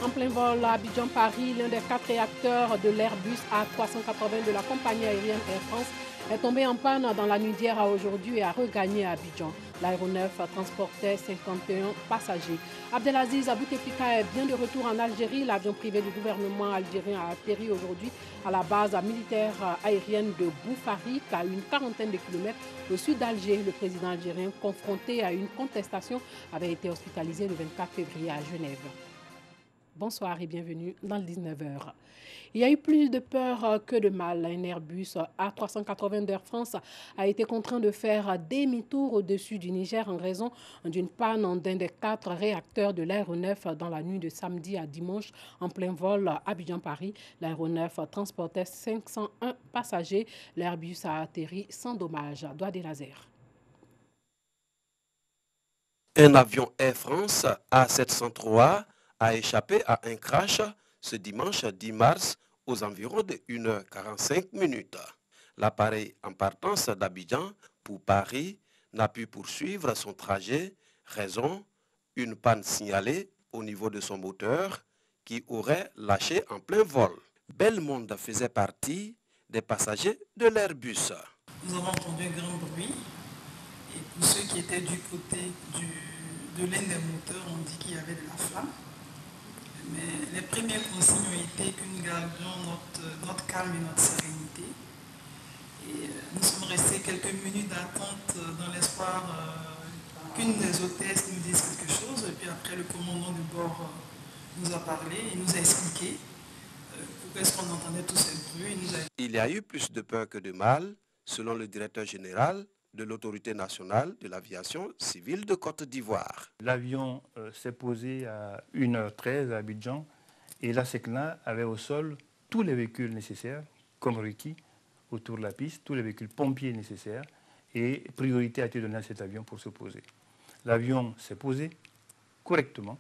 En plein vol à Abidjan-Paris, l'un des 4 réacteurs de l'Airbus A380 de la compagnie aérienne Air France est tombé en panne dans la nuit d'hier à aujourd'hui et a regagné à Abidjan. L'aéronef transportait 51 passagers. Abdelaziz Abouteflika est bien de retour en Algérie. L'avion privé du gouvernement algérien a atterri aujourd'hui à la base militaire aérienne de Boufarik, à une quarantaine de kilomètres au sud d'Alger. Le président algérien, confronté à une contestation, avait été hospitalisé le 24 février à Genève. Bonsoir et bienvenue dans le 19h. Il y a eu plus de peur que de mal. Un Airbus A380 d'Air France a été contraint de faire demi-tour au-dessus du Niger en raison d'une panne d'un des 4 réacteurs de l'aéronef dans la nuit de samedi à dimanche en plein vol à Abidjan-Paris. L'aéronef transportait 501 passagers. L'Airbus a atterri sans dommage. Doigt des lasers. Un avion Air France A703 a échappé à un crash ce dimanche 10 mars aux environs de 1h45. L'appareil en partance d'Abidjan pour Paris n'a pu poursuivre son trajet, raison une panne signalée au niveau de son moteur qui aurait lâché en plein vol. Belmonde faisait partie des passagers de l'Airbus. Nous avons entendu un grand bruit et pour ceux qui étaient du côté de l'un des moteurs, on dit qu'il y avait de la flamme. Mais les premières consignes ont été que nous gardions notre calme et notre sérénité. Et nous sommes restés quelques minutes d'attente dans l'espoir qu'une des hôtesses nous dise quelque chose. Et puis après, le commandant de bord nous a parlé et nous a expliqué pourquoi est-ce qu'on entendait tous ces bruits. Il y a eu plus de peur que de mal, selon le directeur général de l'autorité nationale de l'aviation civile de Côte d'Ivoire. L'avion s'est posé à 1h13 à Abidjan et la SECNA avait au sol tous les véhicules nécessaires, comme requis, autour de la piste, tous les véhicules pompiers nécessaires et priorité a été donnée à cet avion pour se poser. L'avion s'est posé correctement,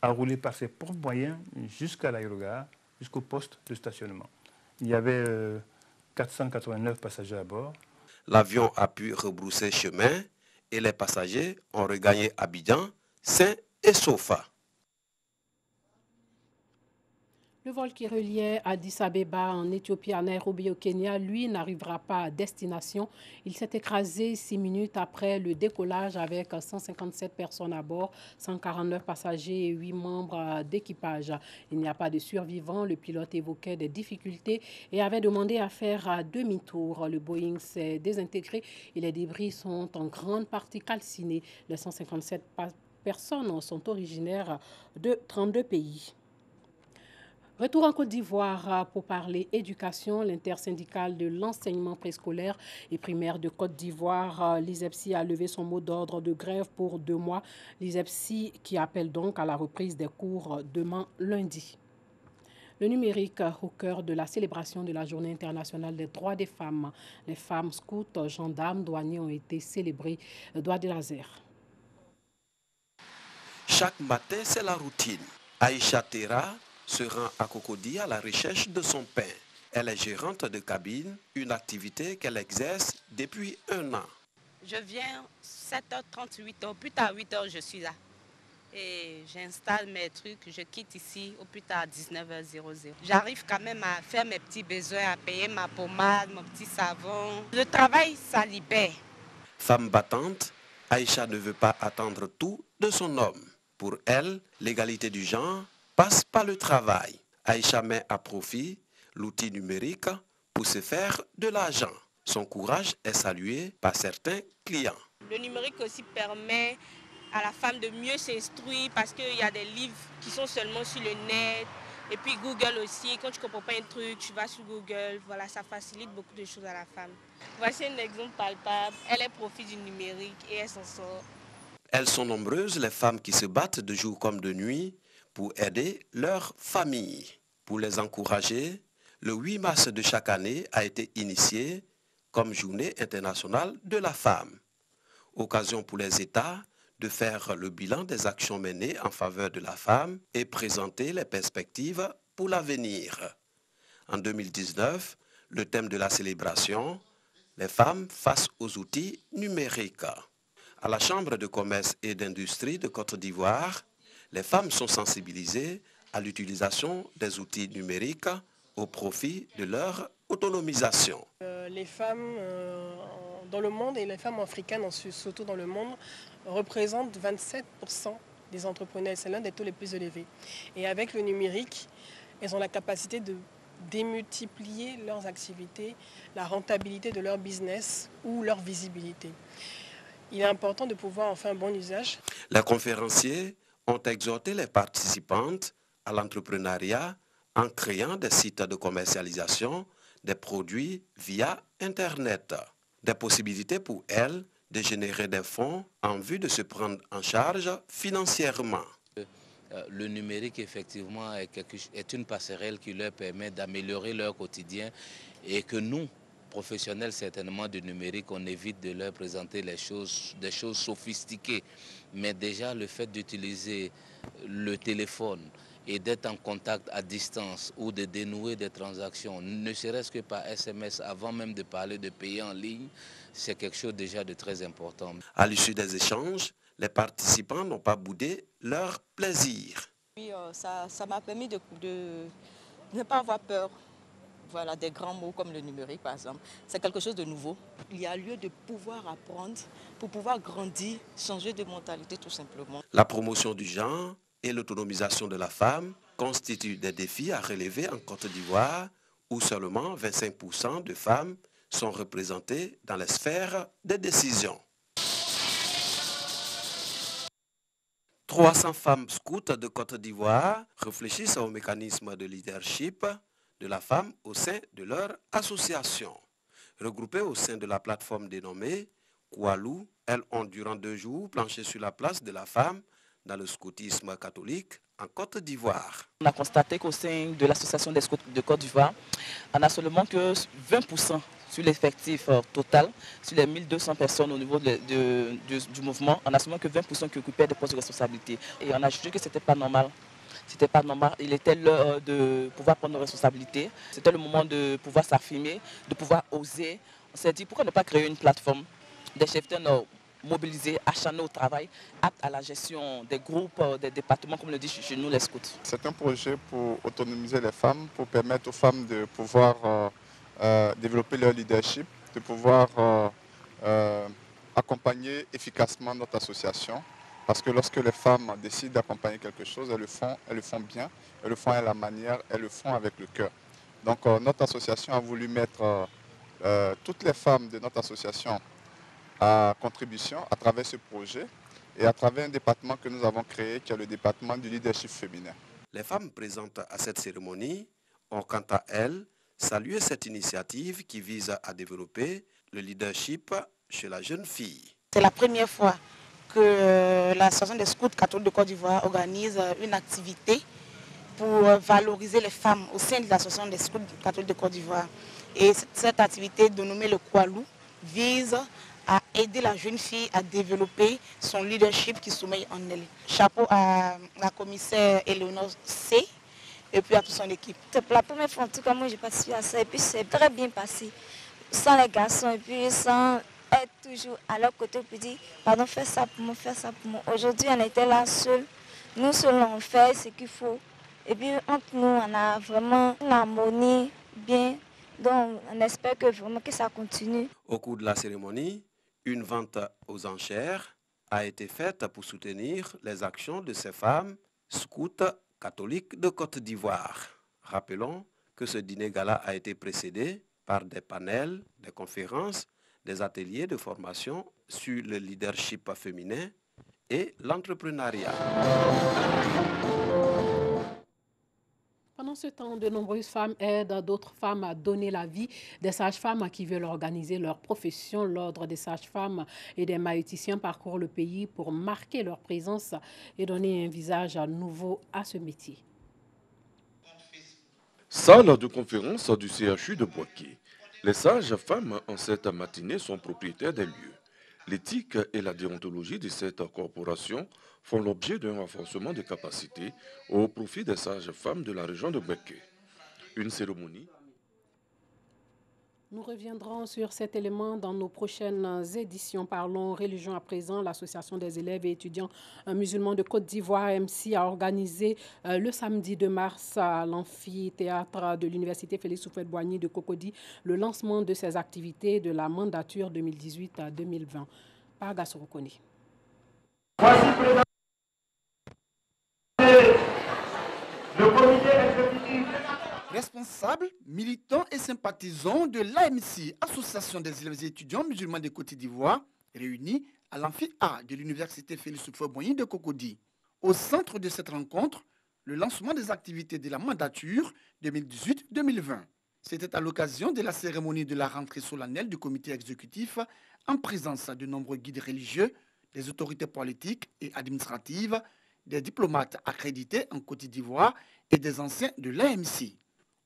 a roulé par ses propres moyens jusqu'à l'aérogare, jusqu'au poste de stationnement. Il y avait 489 passagers à bord. L'avion a pu rebrousser chemin et les passagers ont regagné Abidjan sains et saufs. Le vol qui reliait Addis Abeba en Éthiopie à Nairobi au Kenya, lui, n'arrivera pas à destination. Il s'est écrasé 6 minutes après le décollage avec 157 personnes à bord, 149 passagers et 8 membres d'équipage. Il n'y a pas de survivants. Le pilote évoquait des difficultés et avait demandé à faire demi-tour. Le Boeing s'est désintégré et les débris sont en grande partie calcinés. Les 157 personnes sont originaires de 32 pays. Retour en Côte d'Ivoire pour parler éducation. L'intersyndicale de l'enseignement préscolaire et primaire de Côte d'Ivoire, l'ISEPSI, a levé son mot d'ordre de grève pour 2 mois. L'ISEPSI qui appelle donc à la reprise des cours demain lundi. Le numérique au cœur de la célébration de la Journée internationale des droits des femmes. Les femmes scouts, gendarmes, douaniers ont été célébrées. Doigt de laser. Chaque matin, c'est la routine. Aïcha Terra se rend à Cocody à la recherche de son pain. Elle est gérante de cabine, une activité qu'elle exerce depuis 1 an. Je viens 7h30, 8h, plus tard 8h je suis là. Et j'installe mes trucs, je quitte ici au plus tard 19h00. J'arrive quand même à faire mes petits besoins, à payer ma pommade, mon petit savon. Le travail, ça libère. Femme battante, Aïcha ne veut pas attendre tout de son homme. Pour elle, l'égalité du genre passe par le travail. Aïcha met à profit l'outil numérique pour se faire de l'argent. Son courage est salué par certains clients. Le numérique aussi permet à la femme de mieux s'instruire parce qu'il y a des livres qui sont seulement sur le net. Et puis Google aussi, quand tu ne comprends pas un truc, tu vas sur Google. Voilà, ça facilite beaucoup de choses à la femme. Voici un exemple palpable. Elle profite du numérique et elle s'en sort. Elles sont nombreuses, les femmes qui se battent de jour comme de nuit pour aider leur famille. Pour les encourager, le 8 mars de chaque année a été initié comme Journée internationale de la femme. Occasion pour les États de faire le bilan des actions menées en faveur de la femme et présenter les perspectives pour l'avenir. En 2019, le thème de la célébration, les femmes face aux outils numériques. À la Chambre de commerce et d'industrie de Côte d'Ivoire, les femmes sont sensibilisées à l'utilisation des outils numériques au profit de leur autonomisation. Les femmes dans le monde et les femmes africaines, surtout dans le monde, représentent 27% des entrepreneurs. C'est l'un des taux les plus élevés. Et avec le numérique, elles ont la capacité de démultiplier leurs activités, la rentabilité de leur business ou leur visibilité. Il est important de pouvoir en faire un bon usage. Les conférenciers ont exhorté les participantes à l'entrepreneuriat en créant des sites de commercialisation des produits via Internet. Des possibilités pour elles de générer des fonds en vue de se prendre en charge financièrement. Le numérique, effectivement, est une passerelle qui leur permet d'améliorer leur quotidien et que nous, professionnels certainement du numérique, on évite de leur présenter des choses sophistiquées. Mais déjà, le fait d'utiliser le téléphone et d'être en contact à distance ou de dénouer des transactions, ne serait-ce que par SMS, avant même de parler de payer en ligne, c'est quelque chose déjà de très important. À l'issue des échanges, les participants n'ont pas boudé leur plaisir. Oui, ça m'a permis de ne pas avoir peur. Voilà, des grands mots comme le numérique, par exemple. C'est quelque chose de nouveau. Il y a lieu de pouvoir apprendre, pour pouvoir grandir, changer de mentalité tout simplement. La promotion du genre et l'autonomisation de la femme constituent des défis à relever en Côte d'Ivoire, où seulement 25% de femmes sont représentées dans les sphères de décision. 300 femmes scouts de Côte d'Ivoire réfléchissent au mécanisme de leadership de la femme au sein de leur association. Regroupées au sein de la plateforme dénommée Koualou, elles ont durant 2 jours planché sur la place de la femme dans le scoutisme catholique en Côte d'Ivoire. On a constaté qu'au sein de l'association des scouts de Côte d'Ivoire, on a seulement que 20% sur l'effectif total, sur les 1200 personnes au niveau du mouvement, on a seulement que 20% qui occupaient des postes de responsabilité. Et on a jugé que ce n'était pas normal. C'était pas normal. Il était l'heure de pouvoir prendre nos responsabilités. C'était le moment de pouvoir s'affirmer, de pouvoir oser. On s'est dit pourquoi ne pas créer une plateforme des chefs mobilisés, acharnés au travail, aptes à la gestion des groupes, des départements, comme le dit chez nous les scouts. C'est un projet pour autonomiser les femmes, pour permettre aux femmes de pouvoir développer leur leadership, de pouvoir accompagner efficacement notre association. Parce que lorsque les femmes décident d'accompagner quelque chose, elles le font bien, elles le font à la manière, elles le font avec le cœur. Donc notre association a voulu mettre toutes les femmes de notre association à contribution à travers ce projet et à travers un département que nous avons créé qui est le département du leadership féminin. Les femmes présentes à cette cérémonie ont quant à elles salué cette initiative qui vise à développer le leadership chez la jeune fille. C'est la première fois que l'association des scouts catholiques de Côte d'Ivoire organise une activité pour valoriser les femmes au sein de l'association des scouts catholiques de Côte d'Ivoire. Et cette activité dénommée le Koualou vise à aider la jeune fille à développer son leadership qui sommeille en elle. Chapeau à la commissaire Éléonore C. et puis à toute son équipe. C'est la première fois en tout cas moi j'ai participé à ça et puis c'est très bien passé. Sans les garçons et puis sans être toujours à leur côté pour dire pardon, fais ça pour moi, fais ça pour moi. Aujourd'hui on était là seuls, nous seuls on fait ce qu'il faut. Et puis entre nous on a vraiment une harmonie bien, donc on espère que vraiment que ça continue. Au cours de la cérémonie, une vente aux enchères a été faite pour soutenir les actions de ces femmes scouts catholiques de Côte d'Ivoire. Rappelons que ce dîner gala a été précédé par des panels, des conférences, des ateliers de formation sur le leadership féminin et l'entrepreneuriat. Pendant ce temps, de nombreuses femmes aident d'autres femmes à donner la vie. Des sages-femmes qui veulent organiser leur profession, l'ordre des sages-femmes et des maïoticiens parcourent le pays pour marquer leur présence et donner un visage nouveau à ce métier. Salle de conférence du CHU de Boaké. Les sages-femmes en cette matinée sont propriétaires des lieux. L'éthique et la déontologie de cette corporation font l'objet d'un renforcement des capacités au profit des sages-femmes de la région de Boaké. Une cérémonie. Nous reviendrons sur cet élément dans nos prochaines éditions. Parlons religion à présent. L'Association des élèves et étudiants musulmans de Côte d'Ivoire, MC, a organisé le samedi 2 mars à l'amphithéâtre de l'Université Félix Houphouët-Boigny de Cocody le lancement de ses activités de la mandature 2018 à 2020. Par Gassoro Kone. Voici présenté le comité exécutif. Responsables, militants et sympathisants de l'AMC, Association des élèves et étudiants musulmans de Côte d'Ivoire, réunis à l'amphi A de l'Université Félix Houphouët-Boigny de Cocody. Au centre de cette rencontre, le lancement des activités de la mandature 2018-2020. C'était à l'occasion de la cérémonie de la rentrée solennelle du comité exécutif en présence de nombreux guides religieux, des autorités politiques et administratives, des diplomates accrédités en Côte d'Ivoire et des anciens de l'AMC.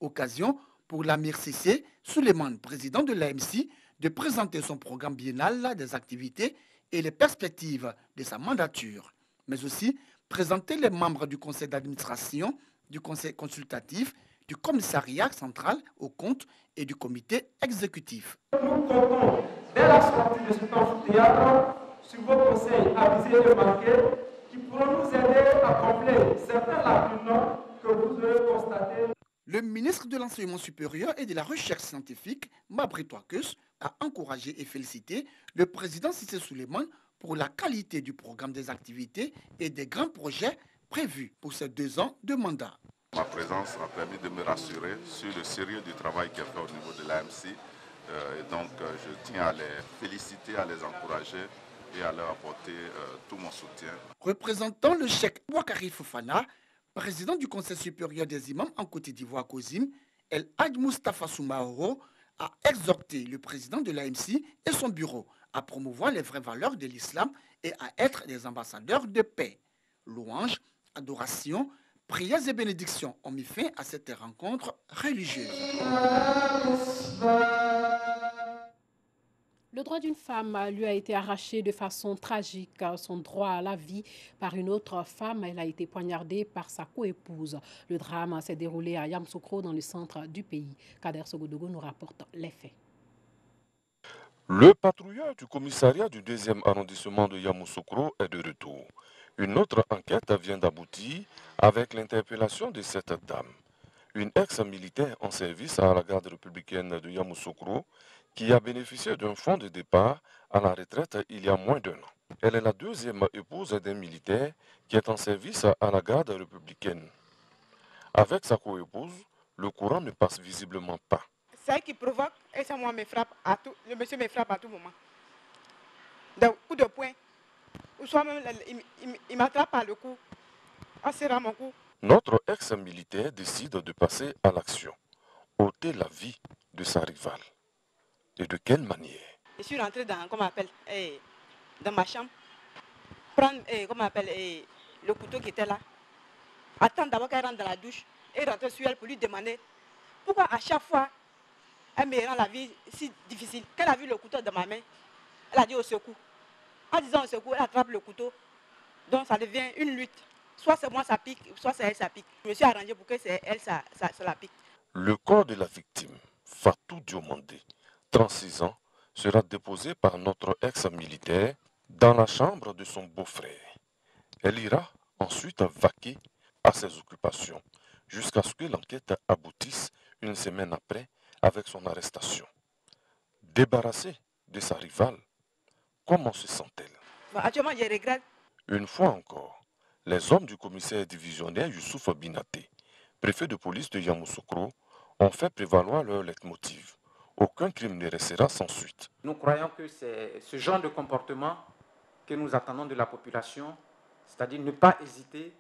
Occasion pour l'Amir Cissé, Souleymane, président de l'AMC, de présenter son programme biennal des activités et les perspectives de sa mandature, mais aussi présenter les membres du conseil d'administration, du conseil consultatif, du commissariat central aux comptes et du comité exécutif. Nous comptons, dès la sortie de cet amphithéâtre, sur vos conseils avisés et marqués qui pourront nous aider à combler certains lacunes que vous aurez constatées. Le ministre de l'Enseignement supérieur et de la Recherche scientifique, Mabry Touakeus, a encouragé et félicité le président Cissé Souleymane pour la qualité du programme des activités et des grands projets prévus pour ces 2 ans de mandat. Ma présence a permis de me rassurer sur le sérieux du travail qui est fait au niveau de l'AMC. Et donc, je tiens à les féliciter, à les encourager et à leur apporter tout mon soutien. Représentant le cheikh Ouakari Fofana, président du Conseil supérieur des imams en Côte d'Ivoire, COSIM, El Hadj Moustapha Soumaoro, a exhorté le président de l'AMC et son bureau à promouvoir les vraies valeurs de l'islam et à être des ambassadeurs de paix. Louanges, adoration, prières et bénédictions ont mis fin à cette rencontre religieuse. Le droit d'une femme lui a été arraché de façon tragique. Son droit à la vie par une autre femme. Elle a été poignardée par sa coépouse. Le drame s'est déroulé à Yamoussoukro, dans le centre du pays. Kader Sogodogo nous rapporte les faits. Le patrouilleur du commissariat du 2e arrondissement de Yamoussoukro est de retour. Une autre enquête vient d'aboutir avec l'interpellation de cette dame. Une ex-militaire en service à la garde républicaine de Yamoussoukro qui a bénéficié d'un fonds de départ à la retraite il y a moins d'1 an. Elle est la 2e épouse d'un militaire qui est en service à la garde républicaine. Avec sa coépouse, le courant ne passe visiblement pas. C'est elle qui provoque et ça moi me frappe à tout. Le monsieur me frappe à tout moment. D'un coup de poing. Ou soit même il m'attrape par le cou. On serra mon cou. Notre ex-militaire décide de passer à l'action, ôter la vie de sa rivale. Et de quelle manière? Je suis rentré dans, dans ma chambre, prendre le couteau qui était là, attendre d'abord qu'elle rentre dans la douche et rentrer sur elle pour lui demander pourquoi à chaque fois elle me rend la vie si difficile. Qu'elle a vu le couteau dans ma main, elle a dit au secours. En disant au secours, elle attrape le couteau. Donc ça devient une lutte. Soit c'est moi ça pique, soit c'est elle ça pique. Je me suis arrangé pour que c'est elle ça la pique. Le corps de la victime, Fatou Diomandé, 36 ans, sera déposé par notre ex-militaire dans la chambre de son beau-frère. Elle ira ensuite vaquer à ses occupations jusqu'à ce que l'enquête aboutisse une semaine après avec son arrestation. Débarrassée de sa rivale, comment se sent-elle? Actuellement, je regrette. Une fois encore, les hommes du commissaire divisionnaire Youssouf Binaté, préfet de police de Yamoussoukro, ont fait prévaloir leur leitmotiv. Aucun crime ne restera sans suite. Nous croyons que c'est ce genre de comportement que nous attendons de la population, c'est-à-dire ne pas hésiter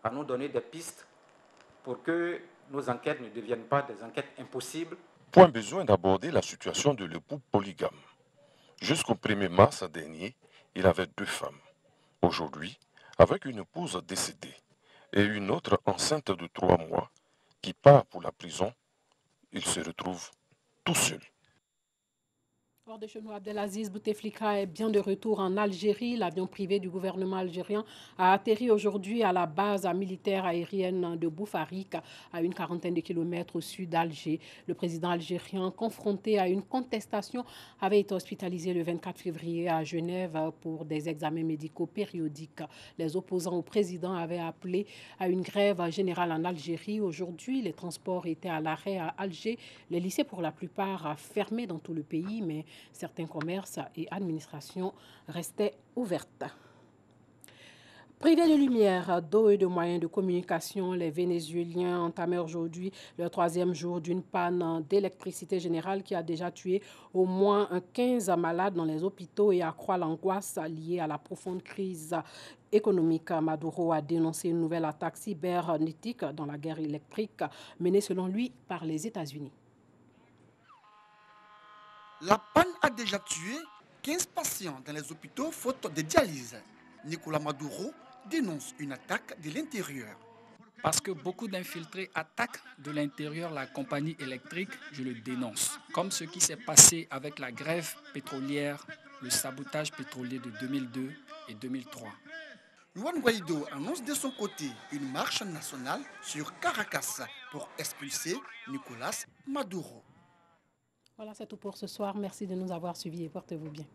à nous donner des pistes pour que nos enquêtes ne deviennent pas des enquêtes impossibles. Point besoin d'aborder la situation de l'époux polygame. Jusqu'au 1er mars dernier, il avait 2 femmes. Aujourd'hui, avec une épouse décédée et une autre enceinte de 3 mois qui part pour la prison, il se retrouve tout seul. Hors de chez nous, Abdelaziz Bouteflika est bien de retour en Algérie. L'avion privé du gouvernement algérien a atterri aujourd'hui à la base militaire aérienne de Boufarik, à une quarantaine de kilomètres au sud d'Alger. Le président algérien, confronté à une contestation, avait été hospitalisé le 24 février à Genève pour des examens médicaux périodiques. Les opposants au président avaient appelé à une grève générale en Algérie. Aujourd'hui, les transports étaient à l'arrêt à Alger. Les lycées, pour la plupart, fermés dans tout le pays, mais certains commerces et administrations restaient ouvertes. Privés de lumière, d'eau et de moyens de communication, les Vénézuéliens entamaient aujourd'hui leur 3e jour d'une panne d'électricité générale qui a déjà tué au moins 15 malades dans les hôpitaux et accroît l'angoisse liée à la profonde crise économique. Maduro a dénoncé une nouvelle attaque cybernétique dans la guerre électrique menée selon lui par les États-Unis. La panne a déjà tué 15 patients dans les hôpitaux faute de dialyse. Nicolas Maduro dénonce une attaque de l'intérieur. Parce que beaucoup d'infiltrés attaquent de l'intérieur la compagnie électrique, je le dénonce. Comme ce qui s'est passé avec la grève pétrolière, le sabotage pétrolier de 2002 et 2003. Juan Guaido annonce de son côté une marche nationale sur Caracas pour expulser Nicolas Maduro. Voilà, c'est tout pour ce soir. Merci de nous avoir suivis et portez-vous bien.